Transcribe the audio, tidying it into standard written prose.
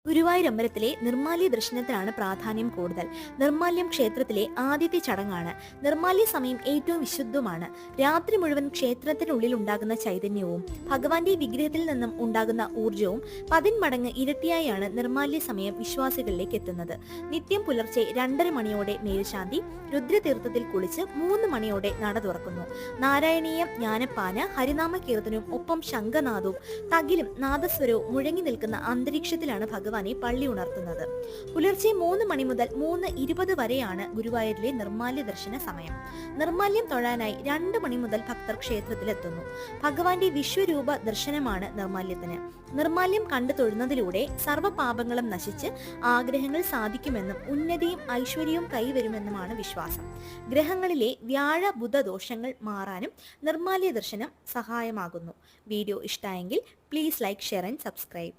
ഗുരുവായൂർ അമ്പലത്തിലെ നിർമ്മാല്യ ദർശനത്തിനാണ് പ്രാധാന്യം കൂടുതൽ. നിർമ്മാല്യം ക്ഷേത്രത്തിലെ ആദ്യത്തെ ചടങ്ങാണ്. നിർമ്മാല്യ സമയം ഏറ്റവും വിശുദ്ധമാണ്. രാത്രി മുഴുവൻ ക്ഷേത്രത്തിനുള്ളിൽ ഉണ്ടാകുന്ന ചൈതന്യവും ഭഗവാന്റെ വിഗ്രഹത്തിൽ നിന്നും ഉണ്ടാകുന്ന ഊർജവും 10 മടങ്ങ് ഇരട്ടിയായാണ് നിർമ്മാല്യ സമയം വിശ്വാസികളിലേക്ക് എത്തുന്നത്. നിത്യം പുലർച്ചെ 2:30 മണിയോടെ മേൽശാന്തി രുദ്രതീർത്ഥത്തിൽ കുളിച്ച് 3 മണിയോടെ നട തുറക്കുന്നു. നാരായണീയം, ജ്ഞാനപ്പാന, ഹരിനാമ കീർത്തനവും ഒപ്പം ശംഖനാദവും തകിലും നാദസ്വരവും മുഴങ്ങി നിൽക്കുന്ന അന്തരീക്ഷത്തിലാണ് ഭഗവാനെ പള്ളി ഉണർത്തുന്നത്. പുലർച്ചെ 3 മണി മുതൽ 3:20 വരെയാണ് ഗുരുവായൂരിലെ നിർമ്മാല്യ ദർശന സമയം. നിർമ്മാല്യം തൊഴാനായി 2 മണി മുതൽ ഭക്തർ ക്ഷേത്രത്തിലെത്തുന്നു. ഭഗവാന്റെ വിശ്വരൂപ ദർശനമാണ് നിർമ്മാല്യത്തിന്. നിർമ്മാല്യം കണ്ടു തൊഴുന്നതിലൂടെ സർവ്വപാപങ്ങളും നശിച്ച് ആഗ്രഹങ്ങൾ സാധിക്കുമെന്നും ഉന്നതിയും ഐശ്വര്യവും കൈവരുമെന്നുമാണ് വിശ്വാസം. ഗ്രഹങ്ങളിലെ വ്യാഴ ബുധ ദോഷങ്ങൾ മാറാനും നിർമ്മാല്യ ദർശനം സഹായമാകുന്നു. വീഡിയോ ഇഷ്ടമായെങ്കിൽ please like, share and subscribe.